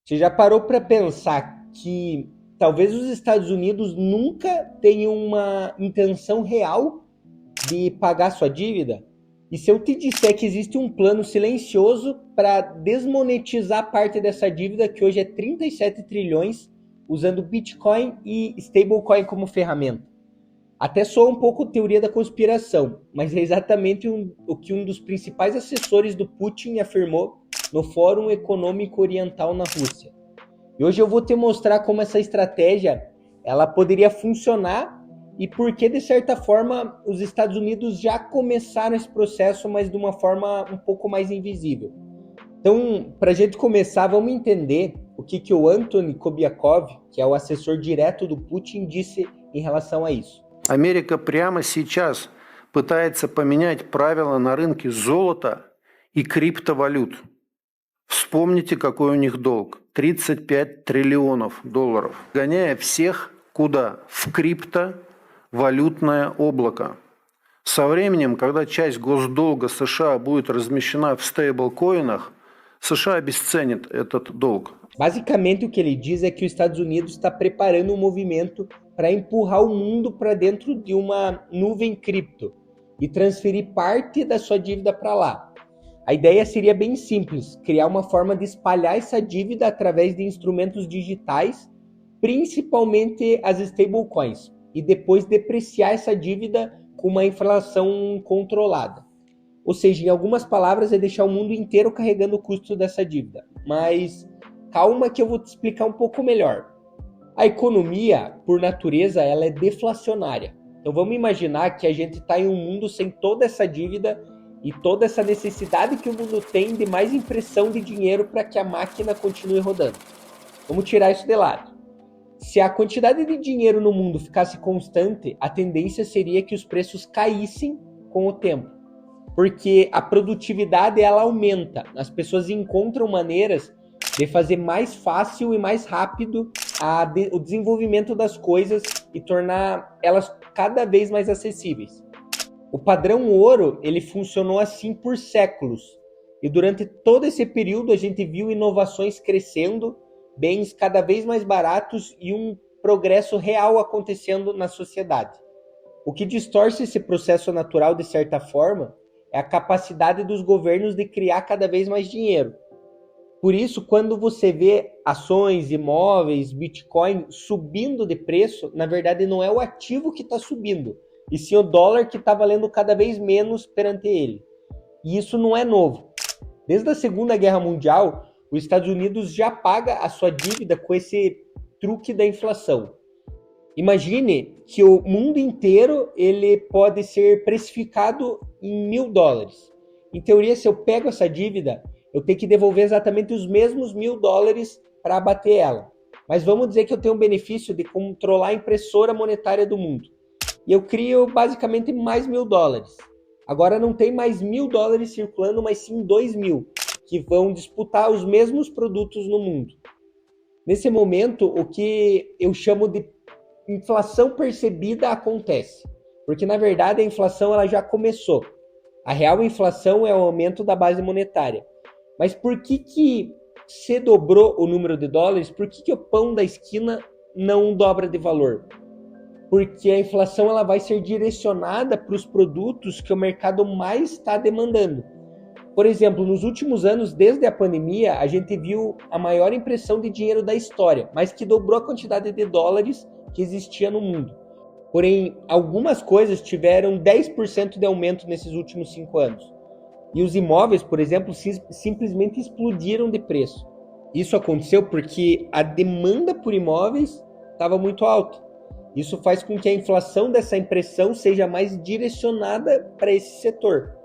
Você já parou para pensar que talvez os Estados Unidos nunca tenham uma intenção real de pagar sua dívida? E se eu te disser que existe um plano silencioso para desmonetizar parte dessa dívida, que hoje é 37 trilhões, usando Bitcoin e stablecoin como ferramenta? Até soa um pouco teoria da conspiração, mas é exatamente o que um dos principais assessores do Putin afirmou no Fórum Econômico Oriental na Rússia. E hoje eu vou te mostrar como essa estratégia ela poderia funcionar e por que, de certa forma, os Estados Unidos já começaram esse processo, mas de uma forma um pouco mais invisível. Então, para a gente começar, vamos entender o que o Anthony Kobiakov, que é o assessor direto do Putin, disse em relação a isso. Америка прямо сейчас пытается поменять правила на рынке золота и криптовалют. Вспомните, какой у них долг. 35 триллионов долларов. Гоняя всех куда? В криптовалютное облако. Со временем, когда часть госдолга США будет размещена в стейблкоинах, США обесценит этот долг. Basicamente, o que ele diz é que os Estados Unidos está preparando um movimento para empurrar o mundo para dentro de uma nuvem cripto e transferir parte da sua dívida para lá. A ideia seria bem simples, criar uma forma de espalhar essa dívida através de instrumentos digitais, principalmente as stablecoins, e depois depreciar essa dívida com uma inflação controlada. Ou seja, em algumas palavras, é deixar o mundo inteiro carregando o custo dessa dívida. Mas calma que eu vou te explicar um pouco melhor. A economia, por natureza, ela é deflacionária. Então vamos imaginar que a gente está em um mundo sem toda essa dívida e toda essa necessidade que o mundo tem de mais impressão de dinheiro para que a máquina continue rodando. Vamos tirar isso de lado. Se a quantidade de dinheiro no mundo ficasse constante, a tendência seria que os preços caíssem com o tempo. Porque a produtividade ela aumenta. As pessoas encontram maneiras de fazer mais fácil e mais rápido o desenvolvimento das coisas e tornar elas cada vez mais acessíveis. O padrão ouro, ele funcionou assim por séculos. E durante todo esse período a gente viu inovações crescendo, bens cada vez mais baratos e um progresso real acontecendo na sociedade. O que distorce esse processo natural de certa forma é a capacidade dos governos de criar cada vez mais dinheiro. Por isso, quando você vê ações, imóveis, Bitcoin subindo de preço, na verdade não é o ativo que está subindo, e sim o dólar que está valendo cada vez menos perante ele. E isso não é novo. Desde a Segunda Guerra Mundial, os Estados Unidos já paga a sua dívida com esse truque da inflação. Imagine que o mundo inteiro ele pode ser precificado em $1.000. Em teoria, se eu pego essa dívida, eu tenho que devolver exatamente os mesmos $1.000 para abater ela. Mas vamos dizer que eu tenho o benefício de controlar a impressora monetária do mundo. E eu crio basicamente mais $1.000. Agora não tem mais $1.000 circulando, mas sim 2.000, que vão disputar os mesmos produtos no mundo. Nesse momento, o que eu chamo de inflação percebida acontece. Porque, na verdade, a inflação ela já começou. A real inflação é o aumento da base monetária. Mas por que se dobrou o número de dólares? Por que o pão da esquina não dobra de valor? Porque a inflação ela vai ser direcionada para os produtos que o mercado mais está demandando. Por exemplo, nos últimos anos, desde a pandemia, a gente viu a maior impressão de dinheiro da história, mas que dobrou a quantidade de dólares que existia no mundo. Porém, algumas coisas tiveram 10% de aumento nesses últimos 5 anos. E os imóveis, por exemplo, simplesmente explodiram de preço. Isso aconteceu porque a demanda por imóveis estava muito alta. Isso faz com que a inflação dessa impressão seja mais direcionada para esse setor.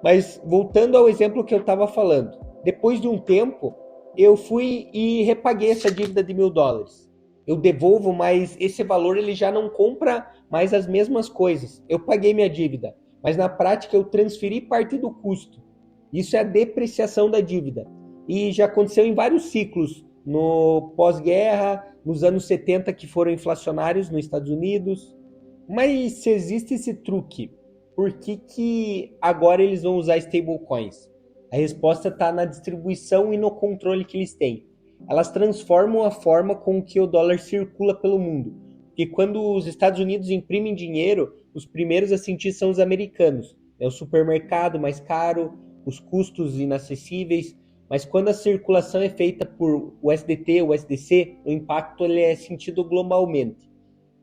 Mas voltando ao exemplo que eu estava falando, depois de um tempo, eu fui e repaguei essa dívida de $1.000. Eu devolvo, mas esse valor ele já não compra mais as mesmas coisas. Eu paguei minha dívida, mas na prática eu transferi parte do custo. Isso é a depreciação da dívida. E já aconteceu em vários ciclos, no pós-guerra, nos anos 70 que foram inflacionários nos Estados Unidos. Mas se existe esse truque, por que agora eles vão usar stablecoins? A resposta está na distribuição e no controle que eles têm. elas transformam a forma com que o dólar circula pelo mundo. Porque quando os Estados Unidos imprimem dinheiro, os primeiros a sentir são os americanos. É o supermercado mais caro, os custos inacessíveis, mas quando a circulação é feita por USDT, USDC, o impacto ele é sentido globalmente.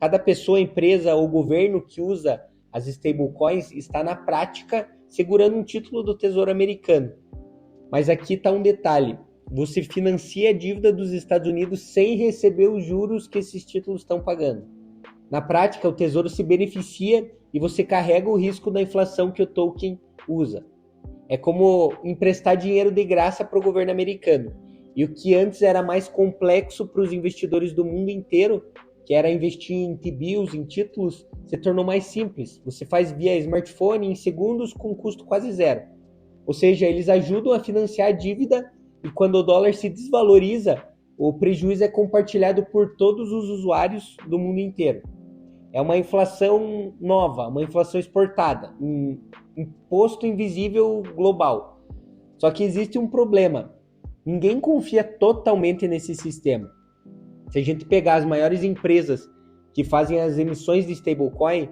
Cada pessoa, empresa ou governo que usa as stablecoins está na prática segurando um título do Tesouro Americano. Mas aqui está um detalhe: você financia a dívida dos Estados Unidos sem receber os juros que esses títulos estão pagando. Na prática, o Tesouro se beneficia e você carrega o risco da inflação que o token usa. É como emprestar dinheiro de graça para o governo americano. E o que antes era mais complexo para os investidores do mundo inteiro, que era investir em T-bills, em títulos, se tornou mais simples. Você faz via smartphone em segundos com custo quase zero. Ou seja, eles ajudam a financiar a dívida e quando o dólar se desvaloriza, o prejuízo é compartilhado por todos os usuários do mundo inteiro. É uma inflação nova, uma inflação exportada, um imposto invisível global. Só que existe um problema. Ninguém confia totalmente nesse sistema. Se a gente pegar as maiores empresas que fazem as emissões de stablecoin,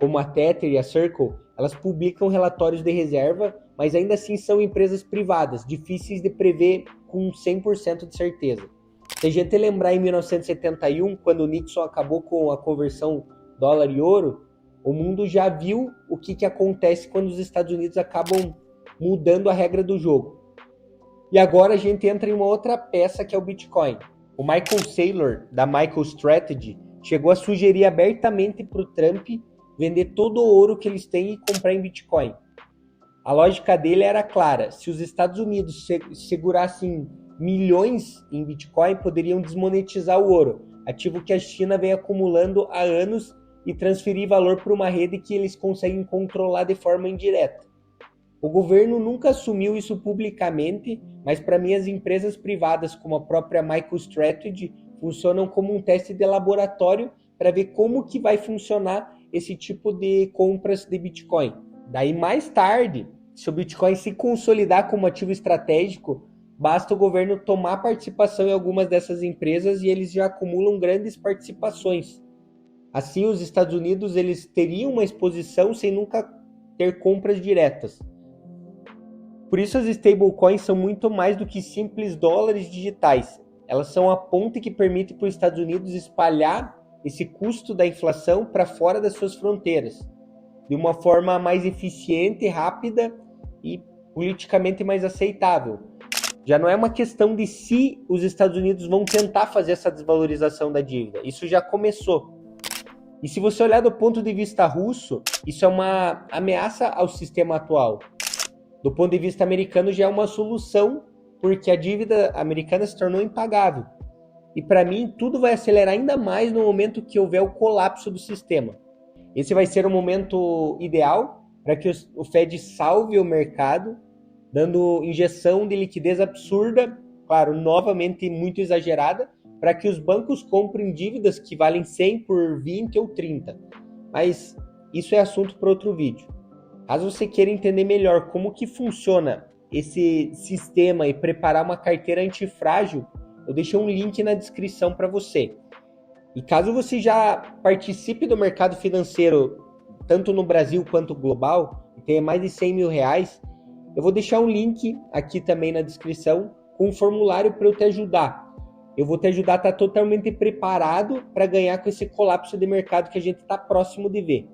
como a Tether e a Circle, elas publicam relatórios de reserva, mas ainda assim são empresas privadas, difíceis de prever com 100% de certeza. Se a gente lembrar em 1971, quando o Nixon acabou com a conversão dólar e ouro, o mundo já viu o que acontece quando os Estados Unidos acabam mudando a regra do jogo. E agora a gente entra em uma outra peça que é o Bitcoin. O Michael Saylor, da MicroStrategy, chegou a sugerir abertamente para o Trump vender todo o ouro que eles têm e comprar em Bitcoin. A lógica dele era clara: se os Estados Unidos segurassem milhões em Bitcoin, poderiam desmonetizar o ouro, ativo que a China vem acumulando há anos, e transferir valor para uma rede que eles conseguem controlar de forma indireta. O governo nunca assumiu isso publicamente, mas para mim as empresas privadas, como a própria MicroStrategy, funcionam como um teste de laboratório para ver como que vai funcionar esse tipo de compras de Bitcoin. Daí mais tarde, se o Bitcoin se consolidar como ativo estratégico, basta o governo tomar participação em algumas dessas empresas e eles já acumulam grandes participações. Assim, os Estados Unidos eles teriam uma exposição sem nunca ter compras diretas. Por isso as stablecoins são muito mais do que simples dólares digitais. Elas são a ponte que permite para os Estados Unidos espalhar esse custo da inflação para fora das suas fronteiras, de uma forma mais eficiente, rápida e politicamente mais aceitável. Já não é uma questão de se os Estados Unidos vão tentar fazer essa desvalorização da dívida. Isso já começou. E se você olhar do ponto de vista russo, isso é uma ameaça ao sistema atual. Do ponto de vista americano, já é uma solução, porque a dívida americana se tornou impagável. E para mim, tudo vai acelerar ainda mais no momento que houver o colapso do sistema. Esse vai ser o momento ideal para que o Fed salve o mercado, dando injeção de liquidez absurda, claro, novamente muito exagerada, para que os bancos comprem dívidas que valem 100 por 20 ou 30. Mas isso é assunto para outro vídeo. Caso você queira entender melhor como que funciona esse sistema e preparar uma carteira antifrágil, eu deixei um link na descrição para você. E caso você já participe do mercado financeiro, tanto no Brasil quanto global, e tenha mais de 100 mil reais, eu vou deixar um link aqui também na descrição com um formulário para eu te ajudar. Eu vou te ajudar a estar totalmente preparado para ganhar com esse colapso de mercado que a gente está próximo de ver.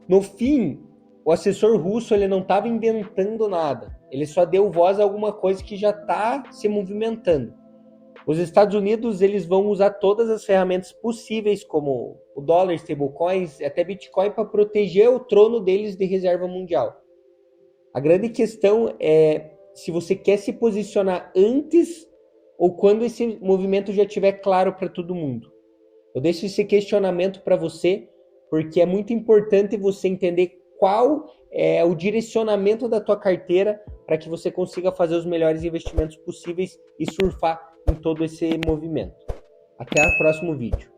No fim, o assessor russo ele não estava inventando nada. Ele só deu voz a alguma coisa que já está se movimentando. Os Estados Unidos eles vão usar todas as ferramentas possíveis, como o dólar, stablecoins, até Bitcoin, para proteger o trono deles de reserva mundial. A grande questão é se você quer se posicionar antes ou quando esse movimento já estiver claro para todo mundo. Eu deixo esse questionamento para você, porque é muito importante você entender qual é o direcionamento da tua carteira para que você consiga fazer os melhores investimentos possíveis e surfar em todo esse movimento. Até o próximo vídeo.